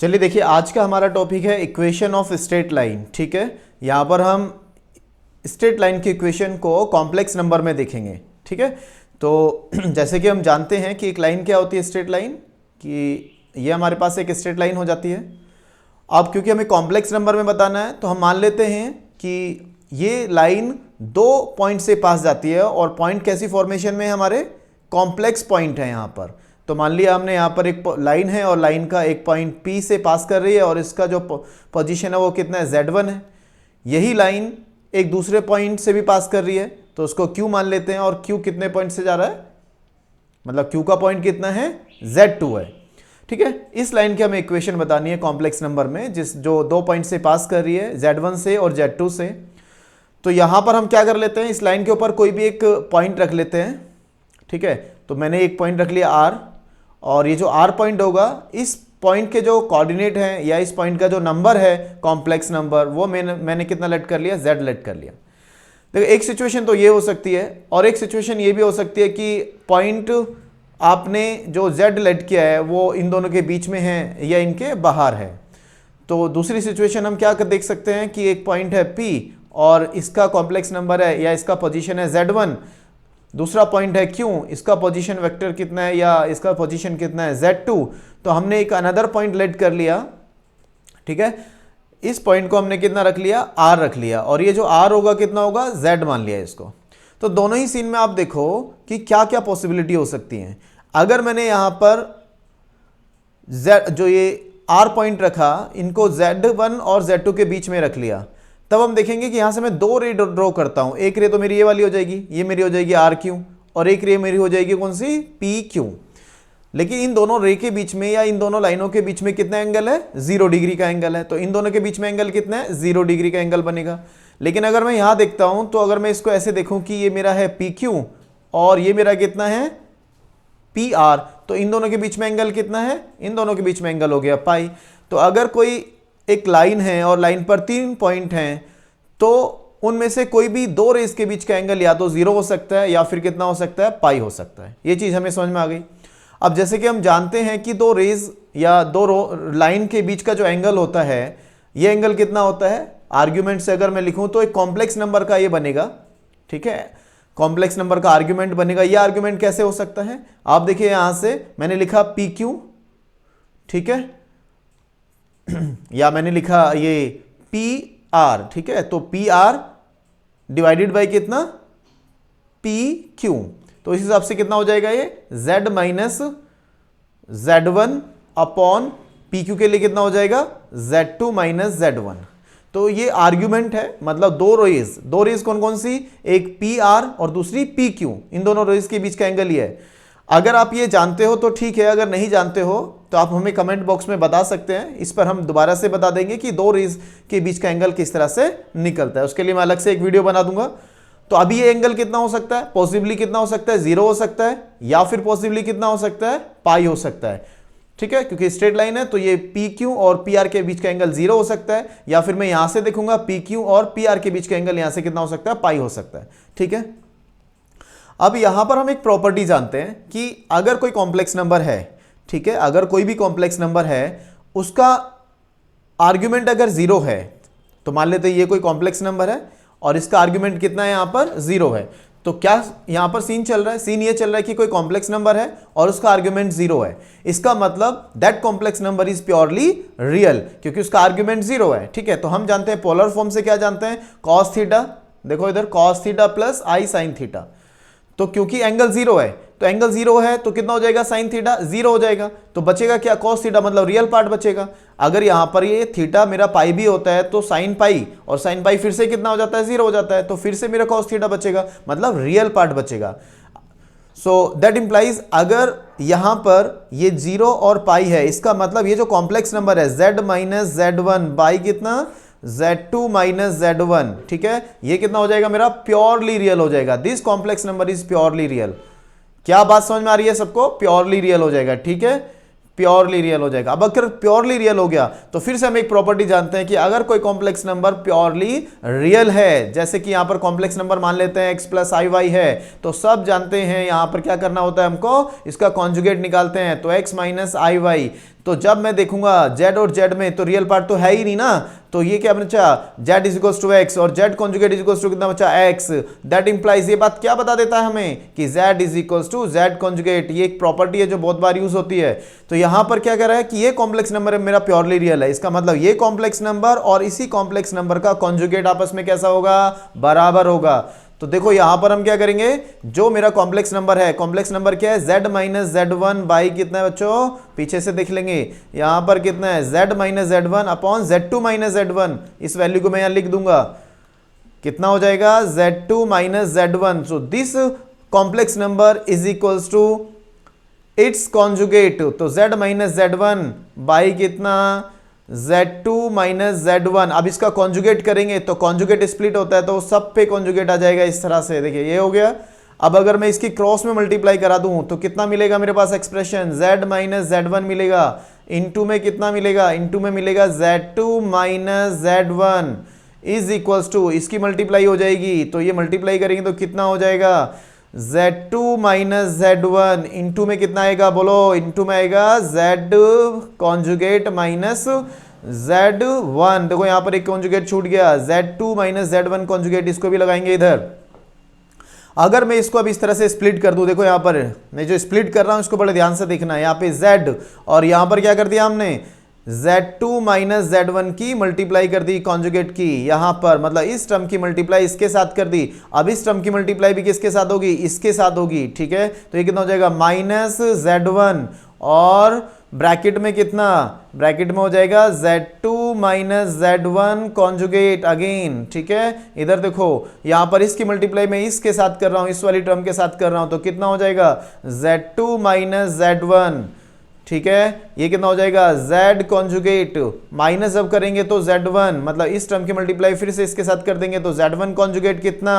चलिए देखिए, आज का हमारा टॉपिक है इक्वेशन ऑफ स्ट्रेट लाइन। ठीक है, यहाँ पर हम स्ट्रेट लाइन की इक्वेशन को कॉम्प्लेक्स नंबर में देखेंगे। ठीक है, तो जैसे कि हम जानते हैं कि एक लाइन क्या होती है, स्ट्रेट लाइन, कि ये हमारे पास एक स्ट्रेट लाइन हो जाती है। अब क्योंकि हमें कॉम्प्लेक्स नंबर में बताना है तो हम मान लेते हैं कि ये लाइन दो पॉइंट से पास जाती है, और पॉइंट कैसी फॉर्मेशन में है, हमारे कॉम्प्लेक्स पॉइंट है यहाँ पर। तो मान लिया हमने यहाँ पर एक लाइन है और लाइन का एक पॉइंट P से पास कर रही है, और इसका जो पोजीशन है वो कितना है, Z1 है। यही लाइन एक दूसरे पॉइंट से भी पास कर रही है तो उसको Q मान लेते हैं, और Q कितने पॉइंट से जा रहा है, मतलब Q का पॉइंट कितना है, Z2 है। ठीक है, इस लाइन की हमें इक्वेशन बतानी है कॉम्प्लेक्स नंबर में, जो दो पॉइंट से पास कर रही है, Z1 से और Z2 से। तो यहाँ पर हम क्या कर लेते हैं, इस लाइन के ऊपर कोई भी एक पॉइंट रख लेते हैं। ठीक है, तो मैंने एक पॉइंट रख लिया R, और ये जो R पॉइंट होगा, इस पॉइंट के जो कोऑर्डिनेट हैं या इस पॉइंट का जो नंबर है कॉम्प्लेक्स नंबर, वो मैंने कितना लेट कर लिया, Z लेट कर लिया। देखो, एक सिचुएशन तो ये हो सकती है, और एक सिचुएशन ये भी हो सकती है कि पॉइंट आपने जो Z लेट किया है वो इन दोनों के बीच में है या इनके बाहर है। तो दूसरी सिचुएशन हम क्या कर देख सकते हैं कि एक पॉइंट है P और इसका कॉम्प्लेक्स नंबर है या इसका पोजीशन है Z1, दूसरा पॉइंट है Q, इसका पोजीशन वेक्टर कितना है या इसका पोजीशन कितना है, Z2। तो हमने एक अनदर पॉइंट लेट कर लिया। ठीक है, इस पॉइंट को हमने कितना रख लिया, R रख लिया, और ये जो R होगा कितना होगा, Z मान लिया इसको। तो दोनों ही सीन में आप देखो कि क्या क्या पॉसिबिलिटी हो सकती हैं। अगर मैंने यहां पर जो ये R पॉइंट रखा, इनको Z1 और Z2 के बीच में रख लिया, तब हम देखेंगे कि यहां से मैं दो रे ड्रॉ करता हूं। एक रे तो मेरी ये वाली हो जाएगी, ये मेरी हो जाएगी RQ, और एक रे मेरी हो जाएगी कौन सी, PQ। लेकिन इन दोनों रे के बीच में या इन दोनों लाइनों के बीच में कितना एंगल है, 0 डिग्री का एंगल है। तो इन दोनों के बीच में एंगल कितना है, 0 डिग्री का एंगल बनेगा। लेकिन अगर मैं यहां देखता हूं, तो अगर मैं इसको ऐसे देखूं कि ये मेरा है PQ और ये मेरा कितना है, PR, तो इन दोनों के बीच में एंगल कितना है, इन दोनों के बीच में एंगल हो गया पाई। तो अगर कोई एक लाइन है और लाइन पर 3 पॉइंट हैं, तो उनमें से कोई भी दो रेज के बीच का एंगल या तो 0 हो सकता है या फिर कितना हो सकता है, पाई हो सकता है। ये चीज हमें समझ में आ गई। अब जैसे कि हम जानते हैं कि दो रेज या दो लाइन के बीच का जो एंगल होता है, ये एंगल कितना होता है, आर्ग्यूमेंट से अगर मैं लिखूं तो एक कॉम्प्लेक्स नंबर का ये बनेगा। ठीक है, कॉम्प्लेक्स नंबर का आर्ग्यूमेंट बनेगा। ये आर्ग्यूमेंट कैसे हो सकता है, आप देखिए, यहां से मैंने लिखा PQ, ठीक है, या मैंने लिखा ये PR। ठीक है, तो PR डिवाइडेड बाई कितना, PQ। तो इस हिसाब से कितना हो जाएगा, ये Z minus Z1 upon PQ के लिए कितना हो जाएगा, Z2 माइनस Z1। तो ये आर्ग्यूमेंट है, मतलब दो रेज कौन कौन सी, एक PR और दूसरी PQ, इन दोनों रेज के बीच का एंगल ये है। अगर आप ये जानते हो तो ठीक है, अगर नहीं जानते हो तो आप हमें कमेंट बॉक्स में बता सकते हैं। इस पर हम दोबारा से बता देंगे कि दो रेज के बीच का एंगल किस तरह से निकलता है, उसके लिए मैं अलग से एक वीडियो बना दूंगा। तो अभी ये एंगल कितना हो सकता है, पॉसिबली कितना हो सकता है, 0 हो सकता है, या फिर पॉसिबली कितना हो सकता है, पाई हो सकता है। ठीक है, क्योंकि स्ट्रेट लाइन है तो ये PQ और PR के बीच का एंगल 0 हो सकता है, या फिर मैं यहां से देखूंगा PQ और PR के बीच का एंगल यहां से कितना हो सकता है, पाई हो सकता है। ठीक है, अब यहां पर हम एक प्रॉपर्टी जानते हैं कि अगर कोई कॉम्प्लेक्स नंबर है, ठीक है, अगर कोई भी कॉम्प्लेक्स नंबर है, उसका आर्ग्यूमेंट अगर 0 है, तो मान लेते हैं ये कोई कॉम्प्लेक्स नंबर है और इसका आर्ग्यूमेंट कितना है, यहां पर 0 है। तो क्या यहां पर सीन चल रहा है, सीन ये चल रहा है कि कोई कॉम्प्लेक्स नंबर है और उसका आर्ग्यूमेंट 0 है। इसका मतलब that complex number is purely real, क्योंकि उसका आर्ग्यूमेंट 0 है। ठीक है, तो हम जानते हैं पोलर फॉर्म से क्या जानते हैं, cos थीटा, देखो इधर cos theta plus I sin theta. तो क्योंकि एंगल 0 है, तो एंगल 0 है तो कितना हो जाएगा, साइन थीटा 0 हो जाएगा। तो बचेगा क्या, cos थीटा, मतलब रियल पार्ट बचेगा। अगर यहां पर ये थीटा मेरा पाई भी होता है तो साइन पाई, और साइन पाई फिर से कितना हो जाता है, 0 हो जाता है, तो फिर से मेरा cos थीटा बचेगा, मतलब रियल पार्ट बचेगा। सो दैट इंप्लाइज अगर यहां पर ये 0 और पाई है, इसका मतलब ये जो कॉम्प्लेक्स नंबर है Z माइनस Z1 बाई कितना, Z2 माइनस Z1। ठीक है, ये कितना हो जाएगा, मेरा प्योरली रियल हो जाएगा। This complex number is purely real. क्या बात समझ में आ रही है सबको, प्योरली रियल हो जाएगा। ठीक है, प्योरली रियल हो जाएगा। अब अगर प्योरली रियल हो गया तो फिर से हम एक प्रॉपर्टी जानते हैं कि अगर कोई कॉम्प्लेक्स नंबर प्योरली रियल है, जैसे कि यहां पर कॉम्प्लेक्स नंबर मान लेते हैं x प्लस आई वाई है, तो सब जानते हैं यहां पर क्या करना होता है हमको, इसका कॉन्जुगेट निकालते हैं। तो x माइनस आई वाई, तो जब मैं देखूंगा z और z में तो रियल पार्ट तो है ही नहीं ना, तो ये क्या बचा z is equals to x और z conjugate is equals to कितना बचा x। दैट इंप्लाइज, ये बात क्या बता देता है हमें कि z is equals to z conjugate. ये एक प्रॉपर्टी है जो बहुत बार यूज होती है। तो यहां पर क्या कह रहा है कि ये कॉम्प्लेक्स नंबर मेरा प्योरली रियल है, इसका मतलब ये कॉम्प्लेक्स नंबर और इसी कॉम्प्लेक्स नंबर का कॉन्जुगेट आपस में कैसा होगा, बराबर होगा। तो देखो यहां पर हम क्या करेंगे, जो मेरा कॉम्प्लेक्स नंबर है, कॉम्प्लेक्स नंबर क्या है z माइनस z1 बाई कितना है बच्चों, पीछे से देख लेंगे यहां पर कितना है z minus z1 upon z2 minus z1। इस वैल्यू को मैं यहां लिख दूंगा, कितना हो जाएगा z2 minus z1। So this complex number is equals to its conjugate. तो z माइनस z1 बाई कितना z2 माइनस z1। अब इसका कॉन्जुगेट करेंगे तो कॉन्जुगेट स्प्लिट होता है तो सब पे कॉन्जुगेट आ जाएगा इस तरह से। देखिए ये हो गया। अब अगर मैं इसकी क्रॉस में मल्टीप्लाई करा दूं तो कितना मिलेगा मेरे पास एक्सप्रेशन, z माइनस z1 मिलेगा, इनटू में कितना मिलेगा, इनटू में मिलेगा z2 minus z1 is equals to, इसकी मल्टीप्लाई हो जाएगी तो ये मल्टीप्लाई करेंगे तो कितना हो जाएगा z2 माइनस z1 इंटू में कितना आएगा, बोलो इंटू में आएगा z कॉन्जुगेट माइनस z1। देखो यहां पर एक कॉन्जुगेट छूट गया, z2 माइनस z1 कॉन्जुगेट, इसको भी लगाएंगे इधर। अगर मैं इसको अब इस तरह से स्प्लिट कर दूं, देखो यहां पर मैं जो स्प्लिट कर रहा हूं इसको बड़े ध्यान से देखना है। यहां पे z और यहां पर क्या कर दिया हमने z2 माइनस z1 की मल्टीप्लाई कर दी कॉन्जुगेट की, यहां पर मतलब इस टर्म की मल्टीप्लाई इसके साथ कर दी। अब इस टर्म की मल्टीप्लाई भी किसके साथ होगी, इसके साथ होगी, ठीक है। तो ये कितना हो जाएगा माइनस z1 और ब्रैकेट में कितना, ब्रैकेट में हो जाएगा z2 minus z1 conjugate again, ठीक है। इधर देखो यहां पर इसकी मल्टीप्लाई मैं इसके साथ कर रहा हूं, इस वाली टर्म के साथ कर रहा हूं, तो कितना हो जाएगा z2 माइनस z1, ठीक है। ये कितना हो जाएगा z कॉन्जुगेट, माइनस जब करेंगे तो z1, मतलब इस टर्म की मल्टीप्लाई फिर से इसके साथ कर देंगे तो z1 कॉन्जुगेट कितना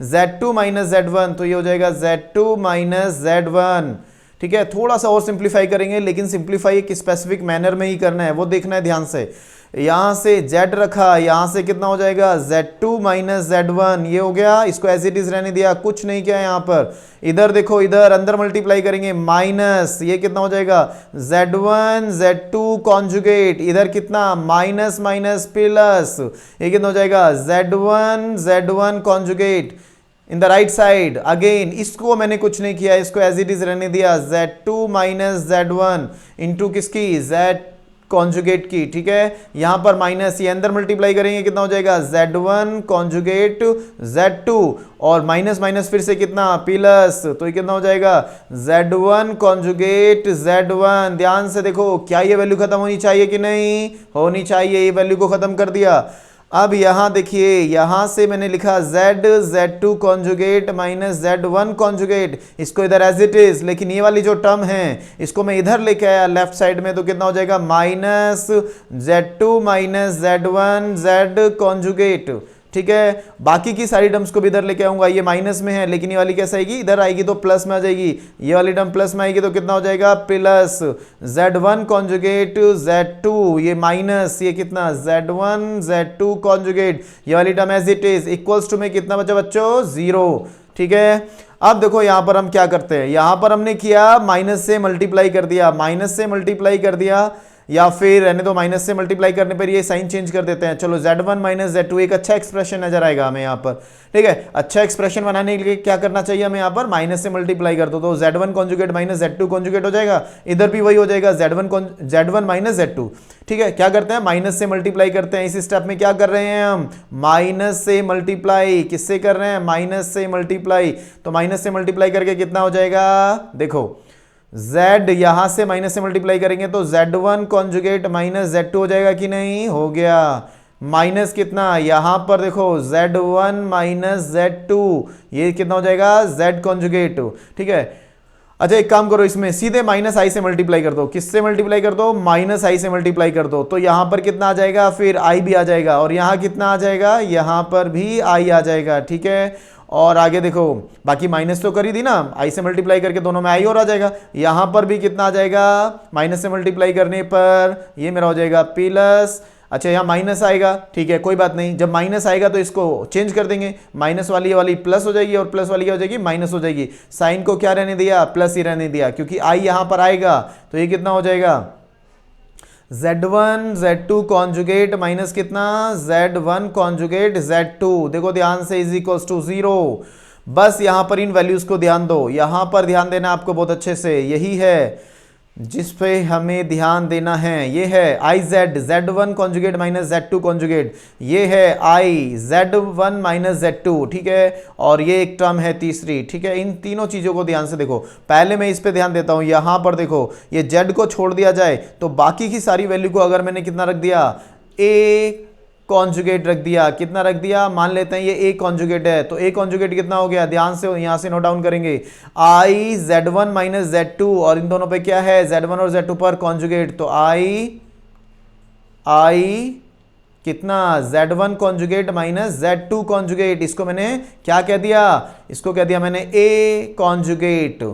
z2 माइनस z1, तो ये हो जाएगा z2 माइनस z1, ठीक है। थोड़ा सा और सिंप्लीफाई करेंगे, लेकिन सिंप्लीफाई एक स्पेसिफिक मैनर में ही करना है, वो देखना है ध्यान से। यहां से z रखा, यहां से कितना हो जाएगा z2 माइनस z1, ये हो गया, इसको एज इट इज रहने दिया, कुछ नहीं किया यहां पर। इधर देखो, इधर अंदर मल्टीप्लाई करेंगे माइनस, ये कितना हो जाएगा z1 z2 कॉन्जुगेट, इधर कितना माइनस माइनस प्लस, ये कितना हो जाएगा z1 z1 conjugate in the right side again. इसको मैंने कुछ नहीं किया, इसको एज इट इज रहने दिया z2 माइनस z1 इंटू किसकी, z कॉन्जुगेट की, ठीक है। यहां पर माइनस, ये अंदर मल्टीप्लाई करेंगे कितना हो जाएगा z1 कॉन्जुगेट z2 और माइनस माइनस फिर से कितना प्लस, तो ये कितना हो जाएगा z1 कॉन्जुगेट z1। ध्यान से देखो, क्या ये वैल्यू खत्म होनी चाहिए कि नहीं होनी चाहिए, ये वैल्यू को खत्म कर दिया। अब यहां देखिए, यहां से मैंने लिखा z2 conjugate minus z1 conjugate, इसको इधर एज इट इज, लेकिन ये वाली जो टर्म है इसको मैं इधर लेके आया लेफ्ट साइड में, तो कितना हो जाएगा minus z2 minus z1 z conjugate, ठीक है। बाकी की सारी टर्म्स को भी इधर लेके आऊंगा, ये माइनस में है लेकिन ये वाली कैसे आएगी, इधर आएगी तो प्लस में आ जाएगी, ये वाली टर्म प्लस में आएगी तो कितना हो जाएगा प्लस z1 कॉन्जुगेट z2, ये माइनस, ये कितना z1 z2 कॉन्जुगेट, ये वाली term as it is, equals to में कितना बचा बच्चों 0, ठीक है। अब देखो यहां पर हम क्या करते हैं, यहां पर हमने किया माइनस से मल्टीप्लाई कर दिया, माइनस से मल्टीप्लाई कर दिया, या फिर रहने दो माइनस से मल्टीप्लाई करने पर ये साइन चेंज कर देते हैं। चलो z1 माइनस z2, एक अच्छा एक्सप्रेशन नजर आएगा हमें यहाँ पर, ठीक है। अच्छा एक्सप्रेशन बनाने के लिए क्या करना चाहिए हमें, यहाँ पर माइनस से मल्टीप्लाई कर दो तो z1 conjugate minus z2 conjugate हो जाएगा, इधर भी वही हो जाएगा z1 माइनस z2, ठीक है। क्या करते हैं माइनस से मल्टीप्लाई करते हैं, इस स्टेप में क्या कर रहे हैं हम माइनस से मल्टीप्लाई, किससे कर रहे हैं माइनस से मल्टीप्लाई, तो माइनस से मल्टीप्लाई करके कितना हो जाएगा, देखो z यहां से माइनस से मल्टीप्लाई करेंगे तो z1 कॉन्जुगेट माइनस z2 हो जाएगा कि नहीं, हो गया। माइनस कितना, यहां पर देखो z1 माइनस z2, ये कितना हो जाएगा z कॉन्जुगेट, ठीक है। अच्छा एक काम करो, इसमें सीधे माइनस आई से मल्टीप्लाई कर दो, किससे मल्टीप्लाई कर दो माइनस आई से मल्टीप्लाई कर दो, तो यहां पर कितना आ जाएगा, फिर आई भी आ जाएगा, और यहां कितना आ जाएगा, यहां पर भी आई आ जाएगा, ठीक है। और आगे देखो बाकी माइनस तो कर ही दी ना, आई से मल्टीप्लाई करके दोनों में आई और आ जाएगा, यहां पर भी कितना आ जाएगा माइनस से मल्टीप्लाई करने पर ये मेरा हो जाएगा प्लस, अच्छा यहाँ माइनस आएगा, ठीक है कोई बात नहीं, जब माइनस आएगा तो इसको चेंज कर देंगे, माइनस वाली ये वाली प्लस हो जाएगी और प्लस वाली क्या हो जाएगी माइनस हो जाएगी, साइन को क्या रहने दिया प्लस ही रहने दिया, क्योंकि आई यहाँ पर आएगा तो ये कितना हो जाएगा Z1 Z2 कॉन्जुगेट माइनस कितना Z1 कॉन्जुगेट Z2, देखो ध्यान से, इज इक्वल्स टू 0। बस यहां पर इन वैल्यूज को ध्यान दो, यहां पर ध्यान देना आपको बहुत अच्छे से, यही है जिस पे हमें ध्यान देना है। ये है I Z Z1 conjugate minus Z2 conjugate, ये है आई Z1 माइनस Z2, ठीक है, और ये एक टर्म है तीसरी, ठीक है। इन तीनों चीजों को ध्यान से देखो। पहले मैं इस पे ध्यान देता हूं, यहां पर देखो ये Z को छोड़ दिया जाए तो बाकी की सारी वैल्यू को अगर मैंने कितना रख दिया, ए कॉन्जुगेट रख दिया, कितना रख दिया, मान लेते हैं ये ए कॉन्जुगेट है, तो ए कॉन्जुगेट कितना हो गया, ध्यान से यहां से नोट डाउन करेंगे, आई Z1 माइनस Z2, और इन दोनों पे क्या है, Z1 और Z2 पर कॉन्जुगेट, तो आई कितना Z1 conjugate minus Z2 conjugate, इसको मैंने क्या कह दिया, इसको कह दिया मैंने ए कॉन्जुगेट।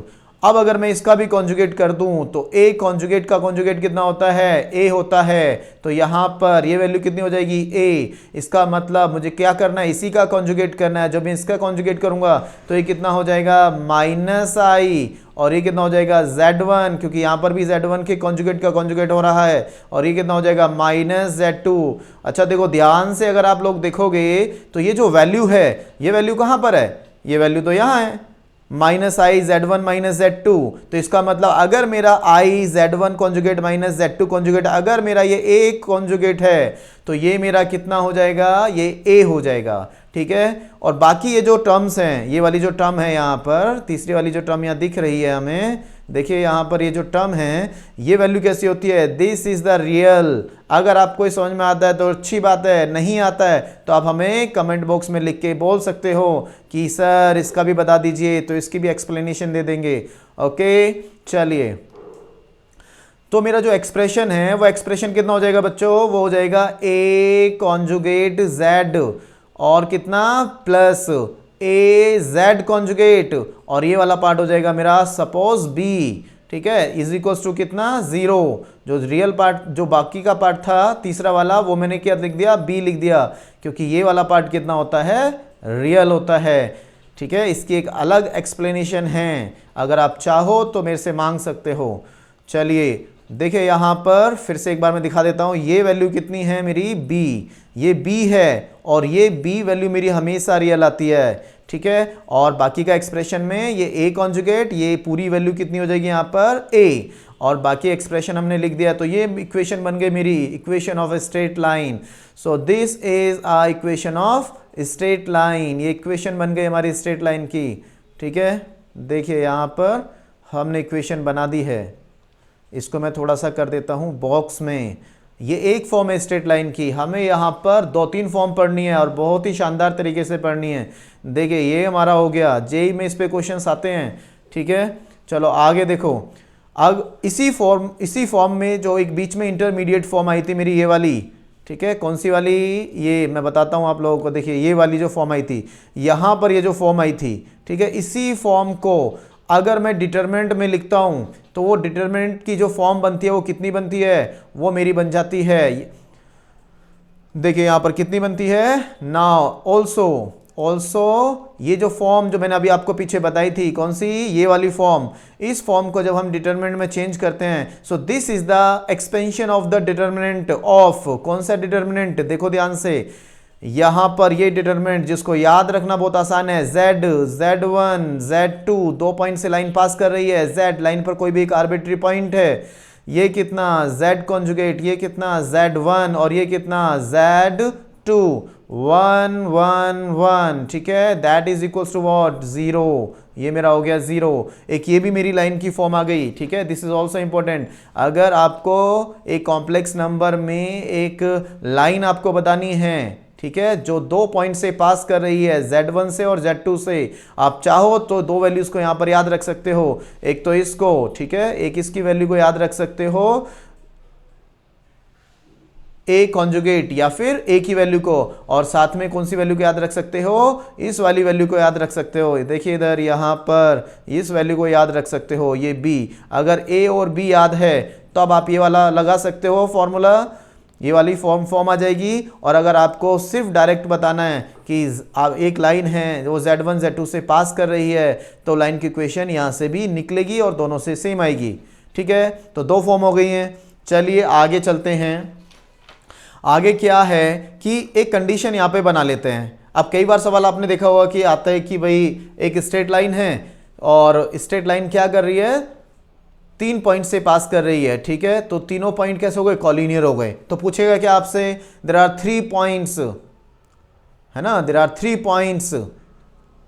अब अगर मैं इसका भी कॉन्जुगेट कर दूं तो ए कॉन्जुगेट का कॉन्जुगेट कितना होता है, ए होता है, तो यहां पर ये वैल्यू कितनी हो जाएगी, ए। इसका मतलब मुझे क्या करना है, इसी का कॉन्जुगेट करना है। जब मैं इसका कॉन्जुगेट करूंगा तो ये कितना हो जाएगा माइनस आई, और ये कितना हो जाएगा Z1, क्योंकि यहां पर भी Z1 के कॉन्जुगेट का कॉन्जुगेट हो रहा है, और ये कितना हो जाएगा माइनस Z2। अच्छा देखो ध्यान से, अगर आप लोग देखोगे तो ये जो वैल्यू है, ये वैल्यू कहां पर है, ये वैल्यू तो यहां है, माइनस आई Z1 माइनस Z2। तो इसका मतलब अगर मेरा आई Z1 conjugate minus Z2 conjugate, अगर मेरा ये ए कॉन्जुगेट है तो ये मेरा कितना हो जाएगा, ये ए हो जाएगा, ठीक है। और बाकी ये जो टर्म्स हैं, ये वाली जो टर्म है यहाँ पर, तीसरी वाली जो टर्म यहाँ दिख रही है हमें, देखिए यहाँ पर ये जो टर्म है, ये वैल्यू कैसी होती है, दिस इज द रियल। अगर आपको समझ में आता है तो अच्छी बात है, नहीं आता है तो आप हमें कमेंट बॉक्स में लिख के बोल सकते हो कि सर इसका भी बता दीजिए, तो इसकी भी एक्सप्लेनेशन दे देंगे। ओके चलिए, तो मेरा जो एक्सप्रेशन है वो एक्सप्रेशन कितना हो जाएगा बच्चों, वो हो जाएगा ए कॉन्जुगेट जेड, और कितना प्लस ए जेड कॉन्जुगेट, और ये वाला पार्ट हो जाएगा मेरा सपोज बी, ठीक है, इज इक्वल्स टू कितना 0। जो रियल पार्ट, जो बाकी का पार्ट था तीसरा वाला, वो मैंने क्या लिख दिया, बी लिख दिया, क्योंकि ये वाला पार्ट कितना होता है, रियल होता है, ठीक है। इसकी एक अलग एक्सप्लेनेशन है, अगर आप चाहो तो मेरे से मांग सकते हो। चलिए देखिए यहाँ पर फिर से एक बार मैं दिखा देता हूँ, ये वैल्यू कितनी है मेरी b, ये b है, और ये b वैल्यू मेरी हमेशा रियल आती है, ठीक है। और बाकी का एक्सप्रेशन में ये a कॉन्जुगेट, ये पूरी वैल्यू कितनी हो जाएगी यहाँ पर a, और बाकी एक्सप्रेशन हमने लिख दिया, तो ये इक्वेशन बन गई मेरी equation of a straight line. So this is a equation of straight line, ये इक्वेशन बन गई हमारी स्ट्रेट लाइन की, ठीक है। देखिए यहाँ पर हमने इक्वेशन बना दी है, इसको मैं थोड़ा सा कर देता हूँ बॉक्स में। ये एक फॉर्म है स्ट्रेट लाइन की, हमें यहाँ पर 2-3 फॉर्म पढ़नी है और बहुत ही शानदार तरीके से पढ़नी है। देखिए ये हमारा हो गया, जेई में इस पे क्वेश्चंस आते हैं, ठीक है। चलो आगे देखो, अब इसी फॉर्म में जो एक बीच में इंटरमीडिएट फॉर्म आई थी मेरी, ये वाली, ठीक है, कौन सी वाली, ये मैं बताता हूँ आप लोगों को। देखिए ये वाली जो फॉर्म आई थी, यहाँ पर ये जो फॉर्म आई थी, ठीक है, इसी फॉर्म को अगर मैं डिटरमिनेंट में लिखता हूं तो वो डिटरमिनेंट की जो फॉर्म बनती है वो कितनी बनती है, वो मेरी बन जाती है, देखिए यहां पर कितनी बनती है, नाउ ऑल्सो ये जो फॉर्म जो मैंने अभी आपको पीछे बताई थी, कौन सी, ये वाली फॉर्म, इस फॉर्म को जब हम डिटरमिनेंट में चेंज करते हैं, सो this is the expansion of the determinant of, कौन सा डिटरमिनेंट, देखो ध्यान से, यहां पर ये डिटरमिनेंट जिसको याद रखना बहुत आसान है, Z, Z1, Z2, 2 पॉइंट से लाइन पास कर रही है, Z लाइन पर कोई भी एक आर्बिट्री पॉइंट है, ये कितना Z कॉन्जुगेट, ये कितना Z1, और ये कितना Z2, 1 1 1, ठीक है, that is equals to what, 0। ये मेरा हो गया 0। एक ये भी मेरी लाइन की फॉर्म आ गई, ठीक है। दिस इज ऑल्सो इंपॉर्टेंट, अगर आपको एक कॉम्प्लेक्स नंबर में एक लाइन आपको बतानी है, ठीक है, जो 2 पॉइंट से पास कर रही है, Z1 से और Z2 से, आप चाहो तो 2 वैल्यूज को यहां पर याद रख सकते हो, एक तो इसको, ठीक है, एक इसकी वैल्यू को याद रख सकते हो, ए कॉन्जुगेट, या फिर ए की वैल्यू को, और साथ में कौन सी वैल्यू को याद रख सकते हो, इस वाली वैल्यू को याद रख सकते हो। देखिए इधर यहां पर इस वैल्यू को याद रख सकते हो, ये बी, अगर ए और बी याद है तो अब आप ये वाला लगा सकते हो फॉर्मूला, ये वाली फॉर्म आ जाएगी। और अगर आपको सिर्फ डायरेक्ट बताना है कि एक लाइन है वो Z1 Z2 से पास कर रही है, तो लाइन की इक्वेशन यहाँ से भी निकलेगी और दोनों से सेम आएगी, ठीक है। तो 2 फॉर्म हो गई हैं। चलिए आगे चलते हैं। आगे क्या है कि एक कंडीशन यहाँ पे बना लेते हैं। अब कई बार सवाल आपने देखा होगा कि आता है कि भाई एक स्ट्रेट लाइन है और स्ट्रेट लाइन क्या कर रही है, 3 पॉइंट से पास कर रही है, ठीक है। तो तीनों पॉइंट कैसे हो गए, कॉलिनियर हो गए। तो पूछेगा क्या आपसे, देयर आर 3 पॉइंट्स, है ना, देयर आर 3 पॉइंट्स,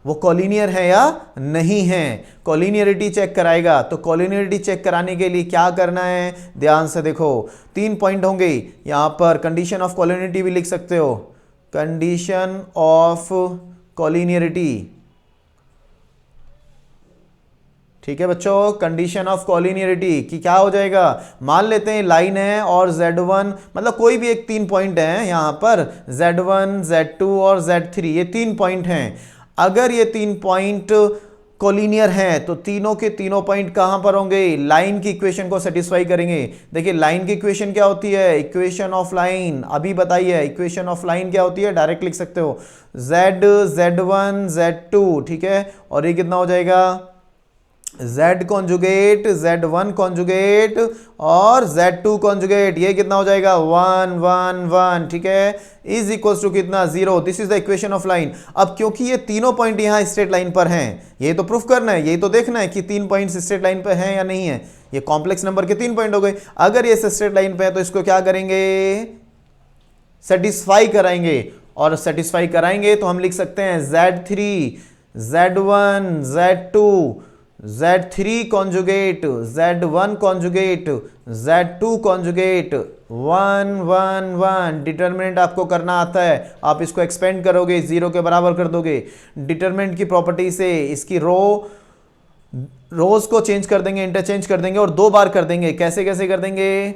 वो कॉलिनियर है या नहीं है, कॉलिनियरिटी चेक कराएगा। तो कॉलिनियरिटी चेक कराने के लिए क्या करना है, ध्यान से देखो, 3 पॉइंट होंगे यहां पर। कंडीशन ऑफ कॉलिनियरिटी भी लिख सकते हो, कंडीशन ऑफ कॉलिनियरिटी, ठीक है बच्चों। कंडीशन ऑफ कॉलिनियरिटी कि क्या हो जाएगा, मान लेते हैं लाइन है और Z1, मतलब कोई भी एक 3 पॉइंट है यहां पर, Z1, Z2 और Z3, ये 3 पॉइंट हैं। अगर ये 3 पॉइंट कोलिनियर हैं तो तीनों के तीनों पॉइंट कहां पर होंगे, लाइन की इक्वेशन को सेटिस्फाई करेंगे। देखिए लाइन की इक्वेशन क्या होती है, इक्वेशन ऑफ लाइन, अभी बताइए इक्वेशन ऑफ लाइन क्या होती है, डायरेक्ट लिख सकते हो Z, Z1, Z2, ठीक है। और ये कितना हो जाएगा, Z कॉन्जुगेट, Z1 कॉन्जुगेट और Z2 कॉन्जुगेट, ये कितना हो जाएगा 1 1 1, ठीक है, इज इक्वल टू कितना 0। This is the equation of line. अब क्योंकि ये तीनों पॉइंट यहाँ स्ट्रेट लाइन पर हैं, ये तो प्रूफ करना है, ये तो देखना है कि 3 पॉइंट्स स्ट्रेट लाइन पर हैं या नहीं है। ये कॉम्प्लेक्स नंबर के 3 पॉइंट हो गए। अगर ये स्ट्रेट लाइन पे है तो इसको क्या करेंगे, सेटिस्फाई कराएंगे। और सेटिस्फाई कराएंगे तो हम लिख सकते हैं Z3, Z1, Z2, Z3 conjugate, Z1 conjugate, Z2 conjugate, 1 1 1। Determinant आपको करना आता है, आप इसको एक्सपेंड करोगे, 0 के बराबर कर दोगे। डिटरमिनेंट की प्रॉपर्टी से इसकी रोज को चेंज कर देंगे, इंटरचेंज कर देंगे और 2 बार कर देंगे। कैसे कैसे कर देंगे,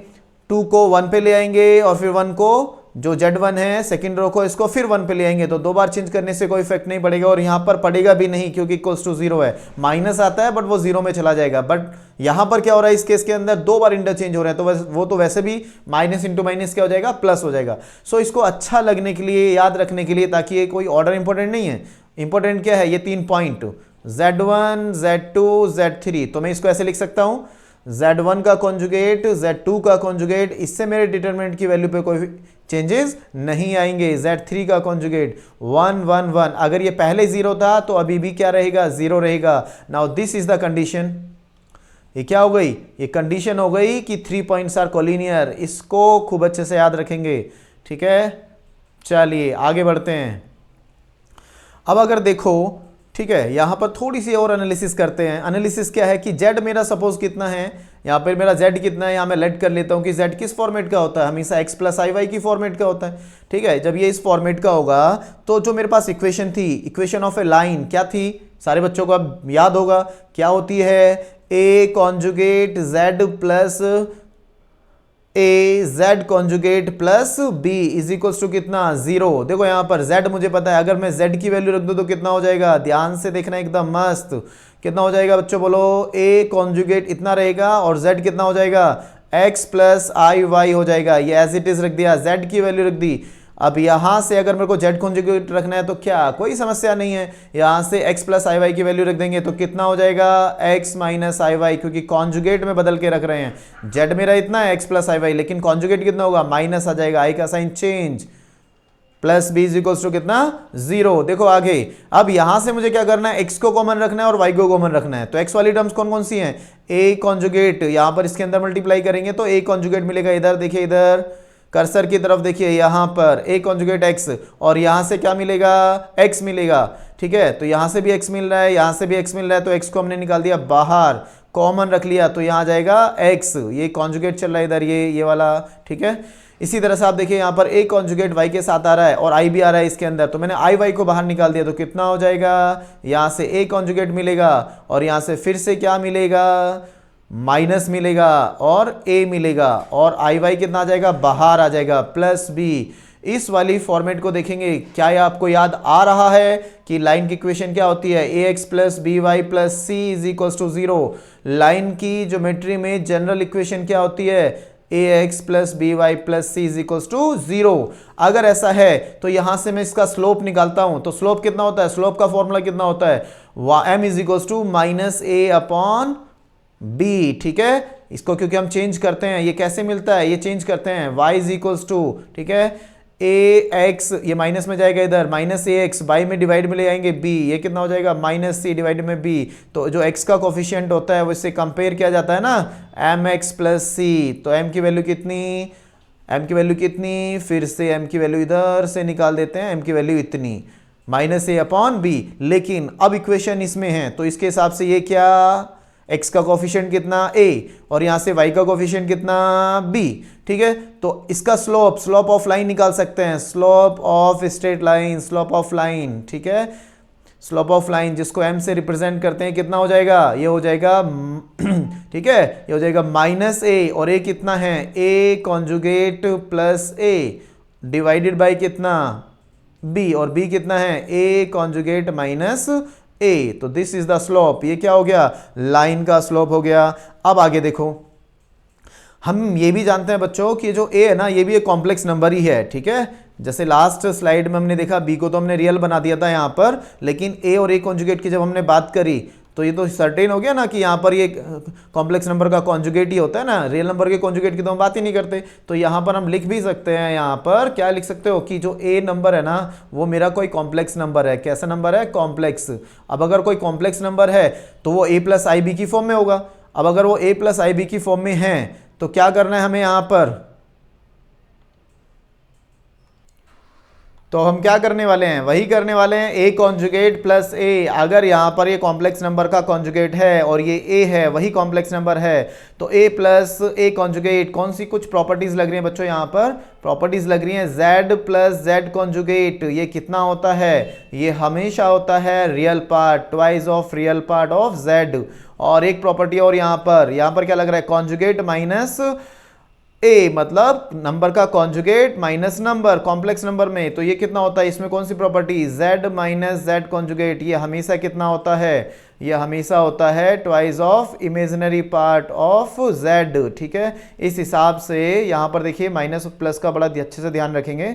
2 को 1 पे ले आएंगे और फिर 1 को, जो Z1 है सेकंड रो को, इसको फिर 1 पे ले आएंगे। तो 2 बार चेंज करने से कोई इफेक्ट नहीं पड़ेगा और यहां पर पड़ेगा भी नहीं क्योंकि इक्वल्स टू 0 है। माइनस आता है बट वो 0 में चला जाएगा। बट यहां पर क्या हो रहा है, इस केस के अंदर 2 बार इंटरचेंज हो रहे हैं तो वो तो वैसे भी माइनस इंटू माइनस क्या हो जाएगा, प्लस हो जाएगा। सो इसको अच्छा लगने के लिए, याद रखने के लिए, ताकि ये कोई ऑर्डर इंपॉर्टेंट नहीं है, इंपॉर्टेंट क्या है, ये 3 पॉइंट Z1, Z2, Z3। तो मैं इसको ऐसे लिख सकता हूं, Z1 का कॉन्जुगेट, Z2 का कॉन्जुगेट, इससे मेरे डिटरमिनेंट की वैल्यू पे कोई चेंजेस नहीं आएंगे। Z3 का कॉन्जुगेट 1 1 1। अगर ये पहले 0 था तो अभी भी क्या रहेगा, 0 रहेगा। Now this is the condition. ये क्या हो गई, ये कंडीशन हो गई कि 3 पॉइंट्स आर कोलिनियर। इसको खूब अच्छे से याद रखेंगे, ठीक है। चलिए आगे बढ़ते हैं। अब अगर देखो, ठीक है, यहां पर थोड़ी सी और एनालिसिस करते हैं। एनालिसिस क्या है कि Z मेरा सपोज कितना है, यहां पर मेरा Z कितना है, यहां मैं लेट कर लेता हूं कि Z किस फॉर्मेट का होता है, हमेशा x प्लस आई वाई की फॉर्मेट का होता है, ठीक है। जब ये इस फॉर्मेट का होगा तो जो मेरे पास इक्वेशन थी, इक्वेशन ऑफ ए लाइन क्या थी, सारे बच्चों को अब याद होगा क्या होती है, A conjugate Z plus A Z conjugate plus B is equals to कितना 0। देखो यहां पर Z मुझे पता है, अगर मैं Z की वैल्यू रख दूं तो कितना हो जाएगा, ध्यान से देखना एकदम मस्त, कितना हो जाएगा बच्चों बोलो, A कॉन्जुगेट इतना रहेगा और Z कितना हो जाएगा, x प्लस आई वाई हो जाएगा। ये एज इट इज रख दिया, Z की वैल्यू रख दी। अब यहां से अगर मेरे को Z कॉन्जुगेट रखना है तो क्या, कोई समस्या नहीं है, यहां से x प्लस आई वाई की वैल्यू रख देंगे तो कितना हो जाएगा, x माइनस आई वाई, क्योंकि कॉन्जुगेट में बदल के रख रहे हैं। Z मेरा इतना है x प्लस आई वाई, लेकिन कॉन्जुगेट कितना होगा, माइनस आ जाएगा, i का sign change, plus b is equals to कितना 0। देखो आगे, अब यहां से मुझे क्या करना है, x को कॉमन रखना है और y को कॉमन रखना है। तो x वाली टर्म्स कौन कौन सी हैं, a कॉन्जुगेट, यहां पर इसके अंदर मल्टीप्लाई करेंगे तो a कॉन्जुगेट मिलेगा। इधर देखिए, इधर कर्सर की तरफ देखिए, यहां पर a कॉन्जुगेट x और यहां से क्या मिलेगा, x मिलेगा, ठीक है। तो यहां से भी x मिल रहा है, यहां से भी x मिल रहा है, तो x को हमने निकाल दिया बाहर, कॉमन रख लिया, तो यहां जाएगा x। ये कॉन्जुगेट चल रहा है इधर, ये वाला, ठीक है। इसी तरह से आप देखिए यहां पर a कॉन्जुगेट y के साथ आ रहा है और i भी आ रहा है इसके अंदर, तो मैंने i y को बाहर निकाल दिया, तो कितना हो जाएगा, यहां से a कॉन्जुगेट मिलेगा और यहां से फिर से क्या मिलेगा, माइनस मिलेगा और a मिलेगा और आई वाई कितना आ जाएगा, बाहर आ जाएगा, प्लस b। इस वाली फॉर्मेट को देखेंगे, क्या ये आपको याद आ रहा है कि लाइन की इक्वेशन क्या होती है, ax plus b y plus c is equals to 0। Line की ज्योमेट्री में जनरल इक्वेशन क्या होती है, ax plus b y plus c is equals to 0। अगर ऐसा है तो यहां से मैं इसका स्लोप निकालता हूं, तो स्लोप कितना होता है, स्लोप का फॉर्मूला कितना होता है, m is equals to minus a upon b, ठीक है। इसको क्योंकि हम चेंज करते हैं, ये कैसे मिलता है, ये चेंज करते हैं, y इज इक्वल्स टू, ठीक है, ए एक्स, ये माइनस में जाएगा इधर, माइनस ए एक्स, बाई में डिवाइड में ले आएंगे b, ये कितना हो जाएगा माइनस सी डिवाइड में b। तो जो x का कोफिशिएंट होता है वो इससे कंपेयर किया जाता है ना, एम एक्स प्लस सी। तो m की वैल्यू कितनी, m की वैल्यू कितनी, फिर से m की वैल्यू इधर से निकाल देते हैं, m की वैल्यू इतनी, माइनस ए अपॉन बी। लेकिन अब इक्वेशन इसमें है तो इसके हिसाब से ये क्या, x का कोफिशिएंट कितना a और यहां से y का कोफिशिएंट कितना b, ठीक है। तो इसका स्लोप ऑफ लाइन निकाल सकते हैं, slope of straight line, slope of line, ठीक है, स्लोप ऑफ लाइन जिसको m से रिप्रेजेंट करते हैं, कितना हो जाएगा, ये हो जाएगा ठीक है, ये हो जाएगा माइनस a और a कितना है, a conjugate plus a divided by कितना b, और b कितना है, a कॉन्जुगेट माइनस ए। तो दिस इज द स्लोप, ये क्या हो गया, लाइन का स्लोप हो गया। अब आगे देखो, हम ये भी जानते हैं बच्चों कि जो ए है ना, ये भी एक कॉम्प्लेक्स नंबर ही है, ठीक है। जैसे लास्ट स्लाइड में हमने देखा बी को तो हमने रियल बना दिया था यहाँ पर, लेकिन ए और ए कॉन्जुगेट की जब हमने बात करी तो ये तो सर्टेन हो गया ना कि यहाँ पर ये कॉम्प्लेक्स नंबर का कॉन्जुगेट ही होता है ना, रियल नंबर के कॉन्जुगेट की तो हम बात ही नहीं करते। तो यहाँ पर हम लिख भी सकते हैं, यहाँ पर क्या लिख सकते हो कि जो ए नंबर है ना वो मेरा कोई कॉम्प्लेक्स नंबर है। कैसा नंबर है, कॉम्प्लेक्स। अब अगर कोई कॉम्प्लेक्स नंबर है तो वो ए प्लस आई बी की फॉर्म में होगा। अब अगर वो ए प्लस आई बी की फॉर्म में है तो क्या करना है हमें यहाँ पर, तो हम क्या करने वाले हैं, वही करने वाले हैं, ए कॉन्जुगेट प्लस ए। अगर यहाँ पर ये कॉम्प्लेक्स नंबर का कॉन्जुगेट है और ये ए है, वही कॉम्प्लेक्स नंबर है, तो ए प्लस ए कॉन्जुगेट, कौन सी कुछ प्रॉपर्टीज लग रही हैं बच्चों, यहाँ पर प्रॉपर्टीज लग रही हैं, जेड प्लस जेड कॉन्जुगेट, ये कितना होता है, ये हमेशा होता है real part, twice of real part of Z. और एक प्रॉपर्टी और यहाँ पर क्या लग रहा है, कॉन्जुगेट माइनस ए, मतलब नंबर का conjugate minus number complex number में, तो ये कितना होता है, इसमें कौन सी property, z minus z conjugate, ये हमेशा कितना होता है, ये हमेशा होता है twice of imaginary part of z, ठीक है। इस हिसाब से यहाँ पर देखिए माइनस प्लस का बड़ा अच्छे से ध्यान रखेंगे,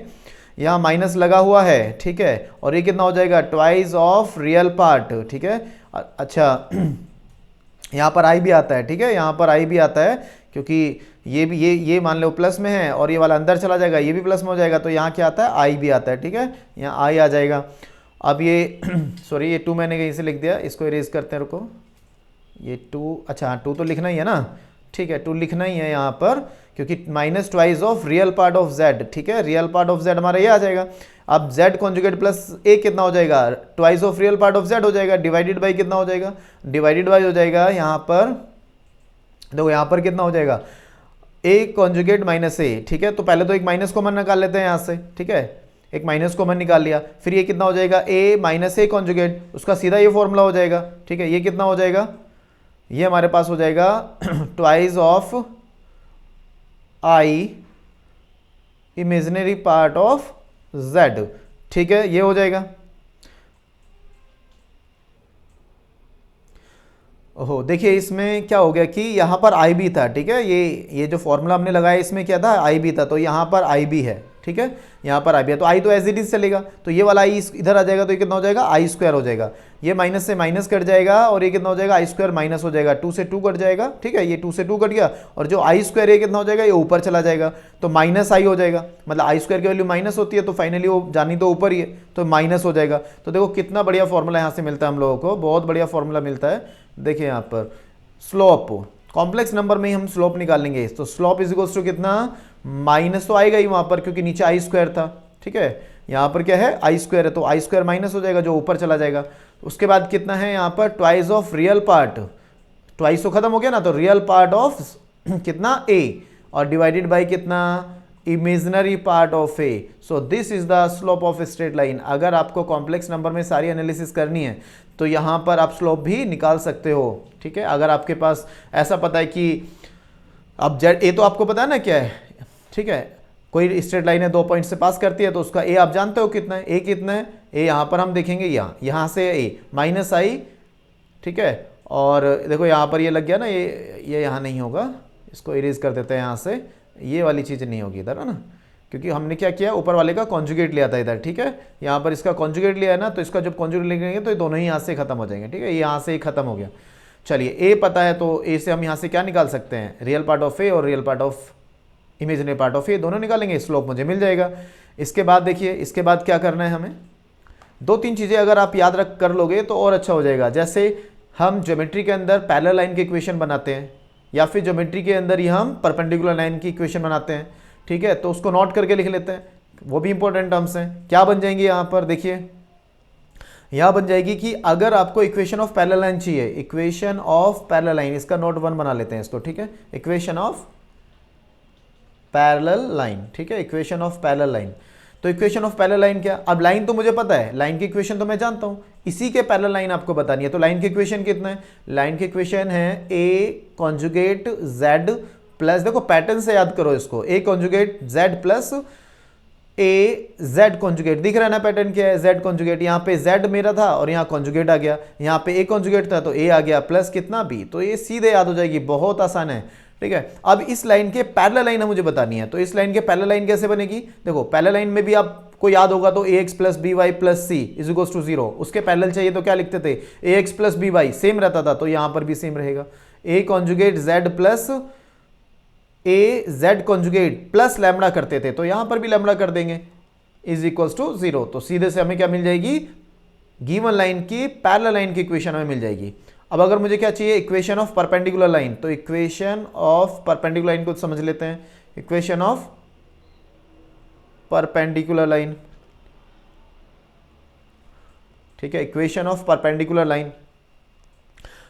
यहाँ माइनस लगा हुआ है, ठीक है, और ये कितना हो जाएगा, ट्वाइस ऑफ रियल पार्ट, ठीक है। अच्छा यहाँ पर आई भी आता है, ठीक है, यहाँ पर आई भी आता है, क्योंकि ये भी ये मान लो प्लस में है और ये वाला अंदर चला जाएगा, ये भी प्लस में हो जाएगा, तो यहाँ क्या आता है, आई भी आता है, ठीक है, यहाँ आई आ जाएगा। अब ये सॉरी, ये 2 मैंने कहीं से लिख दिया, इसको इरेज करते हैं, रुको, ये 2, अच्छा हाँ 2 तो लिखना ही है ना, ठीक है, 2 लिखना ही है यहाँ पर, क्योंकि minus twice of real part of Z, ठीक है, रियल पार्ट ऑफ जेड हमारा ये आ जाएगा। अब जेड कॉन्जुगेट प्लस ए कितना हो जाएगा, twice of real part of Z हो जाएगा, डिवाइडेड बाई कितना हो जाएगा, डिवाइडेड बाई हो जाएगा यहाँ पर, देखो यहाँ पर कितना हो जाएगा, ए कॉन्जुगेट माइनस ए, ठीक है। तो पहले तो एक माइनस कॉमन निकाल लेते हैं यहाँ से, ठीक है, एक माइनस कॉमन निकाल लिया, फिर ये कितना हो जाएगा, ए माइनस ए कॉन्जुगेट, उसका सीधा ये फॉर्मूला हो जाएगा, ठीक है। ये कितना हो जाएगा, ये हमारे पास हो जाएगा twice of I imaginary part of Z, ठीक है, ये हो जाएगा। ओहो, देखिए इसमें क्या हो गया कि यहाँ पर आई भी था, ठीक है, ये जो फॉर्मूला हमने लगाया इसमें क्या था, आई भी था, तो यहाँ पर आई भी है, ठीक है, यहाँ पर आई भी है, तो आई तो एज इट इज चलेगा, तो ये वाला आई इधर आ जाएगा, तो ये कितना हो जाएगा, आई स्क्वायर हो जाएगा, ये माइनस से माइनस कट जाएगा और ये कितना हो जाएगा, आई स्क्वायर माइनस हो जाएगा, 2 से 2 कट जाएगा, ठीक है, ये 2 से 2 कट गया, और जो आई स्क्वायर ये कितना हो जाएगा, ये ऊपर चला जाएगा, तो माइनस आई हो जाएगा, मतलब आई स्क्वायर की वैल्यू माइनस होती है, तो फाइनली वो जानी तो ऊपर ही है, तो माइनस हो जाएगा। तो देखो कितना बढ़िया फॉर्मूला यहाँ से मिलता है हम लोगों को, बहुत बढ़िया फॉर्मूला मिलता है। देखिए यहाँ पर स्लोप, कॉम्प्लेक्स नंबर में ही हम स्लोप निकालेंगे, तो स्लोप इज इक्वल्स टू कितना, माइनस तो आएगा ही वहां पर, क्योंकि नीचे आई स्क्वायर था, ठीक है, यहाँ पर क्या है, आई स्क्वायर है, तो आई स्क्वायर माइनस हो जाएगा, जो ऊपर चला जाएगा। उसके बाद कितना है यहाँ पर, twice of real part, twice तो खत्म हो गया ना, तो रियल पार्ट ऑफ कितना, ए, और डिवाइडेड बाई कितना, imaginary part of A. So this is the slope of straight line. अगर आपको कॉम्प्लेक्स नंबर में सारी एनालिसिस करनी है तो यहाँ पर आप स्लोप भी निकाल सकते हो, ठीक है। अगर आपके पास ऐसा पता है कि अब जेड ए तो आपको पता है ना क्या है, ठीक है, कोई स्ट्रेट लाइन है 2 पॉइंट से पास करती है, तो उसका ए आप जानते हो कितना है, ए कितना है, ए यहाँ पर हम देखेंगे, यहाँ से ए माइनस आई, ठीक है, और देखो यहाँ पर ये लग गया ना, ये यहाँ नहीं होगा, इसको इरेज कर देते हैं यहाँ से, ये वाली चीज़ नहीं होगी इधर, है ना, क्योंकि हमने क्या किया, ऊपर वाले का कॉन्जुगेट लिया था इधर, ठीक है, यहाँ पर इसका कॉन्जुगेट लिया है ना, तो इसका जब कॉन्जुगेट लिखेंगे तो ये दोनों ही यहाँ से खत्म हो जाएंगे, ठीक है, ये यहाँ से ही खत्म हो गया। चलिए ए पता है तो ए से हम यहाँ से क्या निकाल सकते हैं, रियल पार्ट ऑफ ए और real part of imaginary part of a दोनों निकालेंगे, स्लोप मुझे मिल जाएगा। इसके बाद देखिए, इसके बाद क्या करना है हमें, दो तीन चीज़ें अगर आप याद रख कर लोगे तो और अच्छा हो जाएगा। जैसे हम ज्योमेट्री के अंदर पैरेलल लाइन की इक्वेशन बनाते हैं, या फिर ज्योमेट्री के अंदर ही हम परपेंडिकुलर लाइन की इक्वेशन बनाते हैं, ठीक है, तो उसको नोट करके लिख लेते हैं, वो भी इंपॉर्टेंट टर्म्स हैं। क्या बन जाएंगी यहाँ पर देखिए, यहाँ बन जाएगी कि अगर आपको इक्वेशन ऑफ पैरेलल लाइन चाहिए, इक्वेशन ऑफ पैरेलल लाइन, इसका नोट 1 बना लेते हैं इसको, ठीक है, इक्वेशन ऑफ पैरेलल लाइन, ठीक है, इक्वेशन ऑफ पैरेलल लाइन। तो इक्वेशन ऑफ पैरेलल लाइन क्या, अब लाइन तो मुझे पता है, लाइन की इक्वेशन तो मैं जानता हूं, इसी के पैरेलल लाइन आपको बतानी है। तो लाइन की इक्वेशन कितना है, लाइन की इक्वेशन है ए कॉन्जुगेट जेड प्लस, देखो पैटर्न से याद करो इसको, ए conjugate Z plus a z conjugate, दिख रहा है ना पैटर्न क्या है, जेड कॉन्जुगेट, यहाँ पे जेड मेरा था और यहाँ कॉन्जुगेट आ गया, यहाँ पे ए कॉन्जुगेट था तो ए आ गया, प्लस कितना बी, तो ये सीधे याद हो जाएगी, बहुत आसान है, ठीक है। अब इस लाइन के पैरेलल लाइन मुझे बतानी है, तो इस लाइन के पैरेलल लाइन कैसे बनेगी, देखो पैरेलल लाइन में भी आपको याद होगा तो ax plus b y plus c is equals to 0, उसके पैरेलल चाहिए तो क्या लिखते थे, ax plus b y same रहता था, तो यहां पर भी सेम रहेगा, a conjugate z plus a z conjugate plus lambda करते थे, तो यहां पर भी लैम्बडा कर देंगे इज इक्वल्स टू 0, तो सीधे से हमें क्या मिल जाएगी, गिवन लाइन की पैरेलल लाइन की इक्वेशन हमें मिल जाएगी। अब अगर मुझे क्या चाहिए, इक्वेशन ऑफ परपेंडिकुलर लाइन, तो इक्वेशन ऑफ परपेंडिकुलर लाइन को समझ लेते हैं, इक्वेशन ऑफ परपेंडिकुलर लाइन, ठीक है, इक्वेशन ऑफ परपेंडिकुलर लाइन।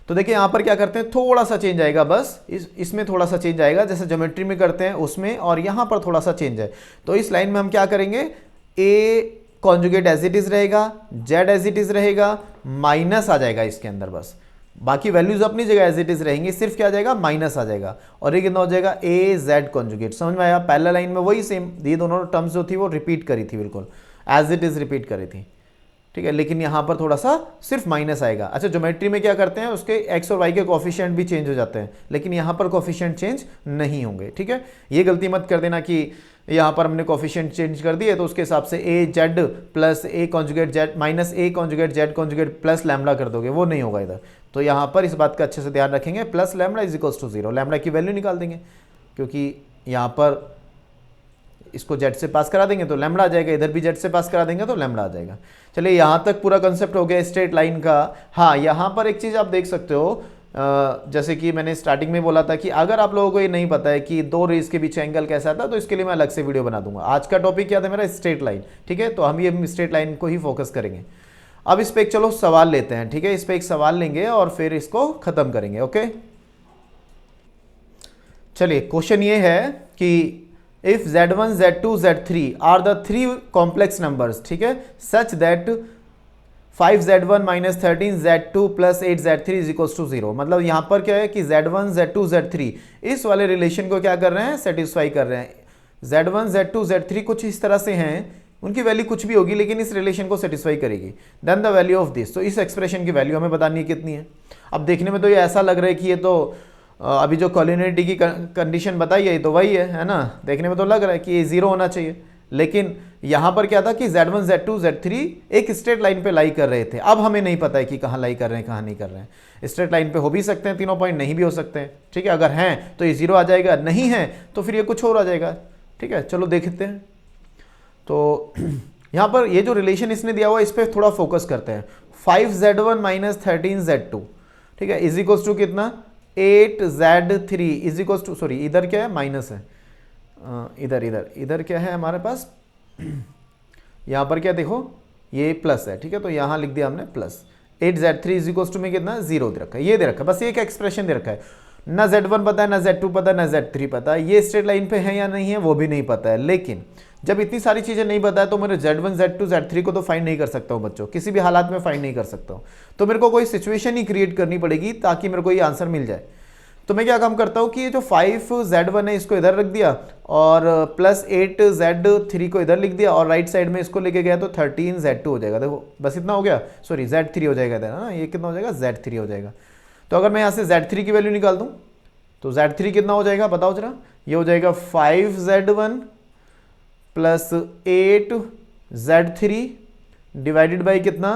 तो देखिए यहां पर क्या करते हैं, थोड़ा सा चेंज आएगा, बस इसमें थोड़ा सा चेंज आएगा, जैसे ज्योमेट्री में करते हैं उसमें, और यहां पर थोड़ा सा चेंज है। तो इस लाइन में हम क्या करेंगे, a conjugate as it is रहेगा, जेड एज इट इज रहेगा, माइनस आ जाएगा इसके अंदर, बस बाकी वैल्यूज अपनी जगह एज इट इज रहेंगी, सिर्फ क्या आ जाएगा, माइनस आ जाएगा, और ये कितना हो जाएगा, ए जेड कॉन्जुगेट। समझ में आया, पैरेलल लाइन में वही सेम, ये दोनों टर्म्स जो थी वो रिपीट करी थी, बिल्कुल एज इट इज रिपीट करी थी, ठीक है, लेकिन यहां पर थोड़ा सा सिर्फ माइनस आएगा। अच्छा, ज्योमेट्री में क्या करते हैं, उसके एक्स और वाई के कोफिशिएंट भी चेंज हो जाते हैं, लेकिन यहां पर कोफिशिएंट चेंज नहीं होंगे, ठीक है, ये गलती मत कर देना कि यहाँ पर हमने कोफिशिएंट चेंज कर दिए तो उसके हिसाब से a z plus a conjugate z minus a conjugate z conjugate plus lambda कर दोगे, वो नहीं होगा इधर। तो यहाँ पर इस बात का अच्छे से ध्यान रखेंगे, plus lambda is equals to 0, lambda की वैल्यू निकाल देंगे, क्योंकि यहाँ पर इसको जेड से पास करा देंगे तो लैम्बडा आ जाएगा, इधर भी जेड से पास करा देंगे तो लैम्बडा आ जाएगा। चलिए यहाँ तक पूरा कंसेप्ट हो गया स्ट्रेट लाइन का। हाँ, यहाँ पर एक चीज़ आप देख सकते हो, जैसे कि मैंने स्टार्टिंग में बोला था कि अगर आप लोगों को ये नहीं पता है कि दो रेज के बीच एंगल कैसा आता है तो इसके लिए मैं अलग से वीडियो बना दूंगा। आज का टॉपिक क्या था मेरा, स्ट्रेट लाइन, ठीक है, तो हम ये स्ट्रेट लाइन को ही फोकस करेंगे। अब इस पे एक चलो सवाल लेते हैं, ठीक है, इस पे एक सवाल लेंगे और फिर इसको खत्म करेंगे, ओके। चलिए क्वेश्चन ये है कि if z1 z2 z3 are the three complex numbers, ठीक है, such that 5z1 minus 13z2 plus 8z3 is equals to 0। मतलब यहाँ पर क्या है कि z1 z2 z3 इस वाले रिलेशन को क्या कर रहे हैं, सेटिस्फाई कर रहे हैं। z1 z2 z3 कुछ इस तरह से हैं, उनकी वैल्यू कुछ भी होगी लेकिन इस रिलेशन को सेटिस्फाई करेगी। Then the value of this, तो इस एक्सप्रेशन की वैल्यू हमें बतानी है कितनी है। अब देखने में तो ये ऐसा लग रहा है कि ये तो अभी जो कॉलिनिटी की कंडीशन बताई है तो वही है ना, देखने में तो लग रहा है कि ये 0 होना चाहिए, लेकिन यहाँ पर क्या था कि z1 z2 z3 एक स्ट्रेट लाइन पे लाई कर रहे थे। अब हमें नहीं पता है कि कहाँ लाई कर रहे हैं कहाँ नहीं कर रहे हैं। स्ट्रेट लाइन पे हो भी सकते हैं तीनों पॉइंट, नहीं भी हो सकते हैं, ठीक है, अगर हैं तो ये 0 आ जाएगा, नहीं है तो फिर ये कुछ और आ जाएगा, ठीक है। चलो देखते हैं, तो यहाँ पर ये जो रिलेशन इसने दिया हुआ इस पर थोड़ा फोकस करते हैं। 5z1 माइनस 13z2, ठीक है, इज इक्वल्स टू कितना, 8z3 is equals to, sorry इधर क्या है, माइनस है, इधर क्या है हमारे पास, यहाँ पर क्या देखो ये प्लस है, ठीक है, तो यहाँ लिख दिया हमने plus. 8z3 is equals to में कितना, 0 दे रखा है, ये दे रखा है, बस ये एक एक्सप्रेशन दे रखा है, ना z1 पता है, ना z2 पता है, ना z3 पता है, ये स्ट्रेट लाइन पे है या नहीं है वो भी नहीं पता है। लेकिन जब इतनी सारी चीज़ें नहीं पता है तो मेरे z1 z2 z3 को तो फाइंड नहीं कर सकता हूँ बच्चों, किसी भी हालात में फाइंड नहीं कर सकता हूँ, तो मेरे को कोई सिचुएशन ही क्रिएट करनी पड़ेगी ताकि मेरे को ये आंसर मिल जाए। तो मैं क्या काम करता हूँ कि ये जो 5z1 है इसको इधर रख दिया और प्लस 8z3 को इधर लिख दिया और राइट साइड में इसको लेके गया तो 13z2 हो जाएगा। देखो बस इतना हो गया, सॉरी z3 हो जाएगा इधर, ना ये कितना हो जाएगा, z3 हो जाएगा। तो अगर मैं यहाँ से z3 की वैल्यू निकाल दूँ तो z3 कितना हो जाएगा बताओ जरा, ये हो जाएगा 5z1 plus 8z3 divided by कितना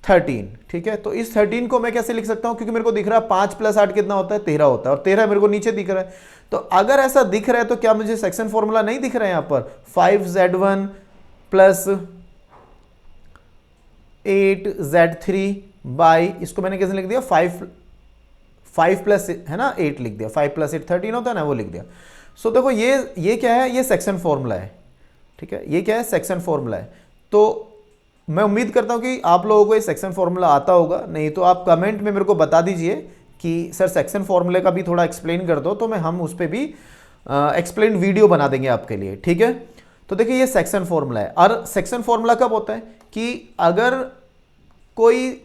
13, ठीक है। तो इस 13 को मैं कैसे लिख सकता हूं, क्योंकि मेरे को दिख रहा है 5 + 8 कितना होता है, 13 होता है, और 13 मेरे को नीचे दिख रहा है। तो अगर ऐसा दिख रहा है तो क्या मुझे सेक्शन फॉर्मूला नहीं दिख रहा है यहां पर, 5z1 + 8z3 बाई, इसको मैंने कैसे लिख दिया, 5 प्लस है ना 8 लिख दिया, 5 + 8 13 होता है ना, वो लिख दिया। सो देखो ये क्या है, ये सेक्शन फॉर्मूला है, ठीक है। ये क्या है, सेक्शन फॉर्मूला है। तो मैं उम्मीद करता हूं कि आप लोगों को ये सेक्शन फॉर्मूला आता होगा, नहीं तो आप कमेंट में मेरे को बता दीजिए कि सर सेक्शन फॉर्मूले का भी थोड़ा एक्सप्लेन कर दो, तो हम उस पर भी एक्सप्लेन वीडियो बना देंगे आपके लिए, ठीक है। तो देखिए ये सेक्शन फॉर्मूला है, और सेक्शन फॉर्मूला कब होता है कि अगर कोई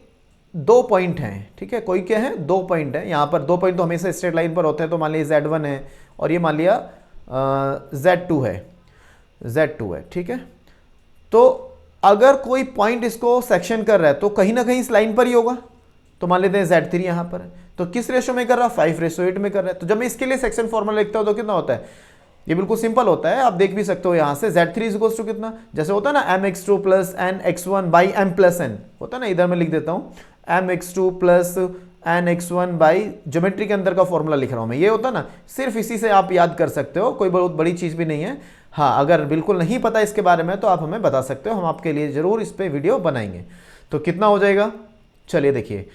2 पॉइंट हैं, ठीक है, कोई क्या है, 2 पॉइंट है, यहाँ पर 2 पॉइंट तो हमेशा स्ट्रेट लाइन पर होते हैं। तो मान लिया Z1 है और ये मान लिया Z2 है, ठीक है। तो अगर कोई पॉइंट इसको सेक्शन कर रहा है तो कहीं ना कहीं इस लाइन पर ही होगा। तो मान लेते हैं Z3 यहाँ पर है, तो किस रेशो में कर रहा है, 5:8 में कर रहा है। तो जब मैं इसके लिए सेक्शन फॉर्मूला लिखता हूँ तो कितना होता है, ये बिल्कुल सिंपल होता है, आप देख भी सकते हो यहाँ से। Z3 = कितना, जैसे होता है ना mx2 + nx1 / m + n होता है ना, इधर मैं लिख देता हूँ mx2 + nx1 / ज्योमेट्री के अंदर का फॉर्मूला लिख रहा हूँ मैं, ये होता है ना, सिर्फ इसी से आप याद कर सकते हो, कोई बहुत बड़ी चीज़ भी नहीं है। हाँ, अगर बिल्कुल नहीं पता इसके बारे में तो आप हमें बता सकते हो, हम आपके लिए ज़रूर इस पर वीडियो बनाएंगे। तो कितना हो जाएगा, चलिए देखिए,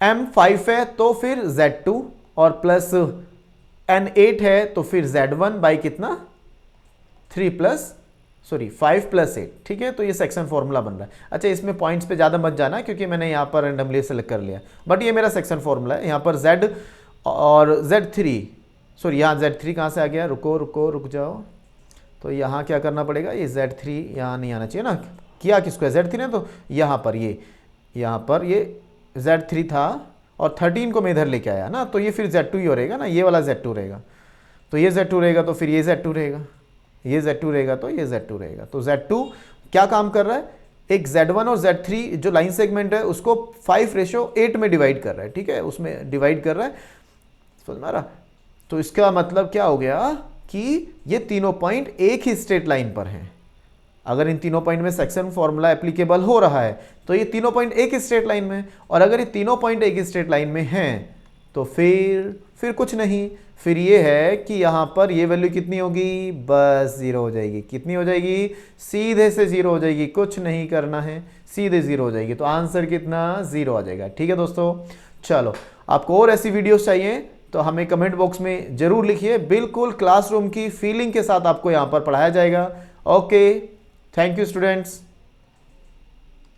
m 5 है तो फिर Z2, और प्लस n 8 है तो फिर Z1 बाई कितना, 5 + 8, ठीक है। तो ये सेक्शन फॉर्मूला बन रहा है। अच्छा, इसमें पॉइंट्स पे ज़्यादा मत जाना क्योंकि मैंने यहाँ पर रैंडमली सेलेक्ट कर लिया, बट ये मेरा सेक्शन फॉर्मूला है। यहाँ पर Z और Z3, सॉरी यहाँ Z3 कहाँ से आ गया, रुक जाओ। तो यहाँ क्या करना पड़ेगा, ये Z3 यहाँ नहीं आना चाहिए ना, किया किसको है, Z3 ने, तो यहाँ पर ये Z3 था और 13 को मैं इधर लेके आया ना, तो ये फिर Z2 ही हो रहेगा ना, ये वाला Z2 रहेगा। तो ये Z2 रहेगा तो फिर ये Z2 रहेगा, ये Z2 रहेगा तो ये Z2 रहेगा। तो Z2 क्या काम कर रहा है, एक Z1 और Z3 जो लाइन सेगमेंट है उसको 5:8 में डिवाइड कर रहा है, ठीक है, उसमें डिवाइड कर रहा है, समझ में आ रहा। तो इसका मतलब क्या हो गया कि ये तीनों पॉइंट एक ही स्ट्रेट लाइन पर हैं। अगर इन तीनों पॉइंट में सेक्शन फॉर्मूला एप्लीकेबल हो रहा है तो ये तीनों पॉइंट एक ही स्ट्रेट लाइन में, और अगर ये तीनों पॉइंट एक ही स्ट्रेट लाइन में हैं तो फिर कुछ नहीं, फिर ये है कि यहाँ पर ये वैल्यू कितनी होगी, बस 0 हो जाएगी। कितनी हो जाएगी, सीधे से 0 हो जाएगी, कुछ नहीं करना है, सीधे 0 हो जाएगी। तो आंसर कितना, 0 आ जाएगा, ठीक है दोस्तों। चलो, आपको और ऐसी वीडियोस चाहिए तो हमें कमेंट बॉक्स में जरूर लिखिए, बिल्कुल क्लासरूम की फीलिंग के साथ आपको यहाँ पर पढ़ाया जाएगा। Okay, thank you students.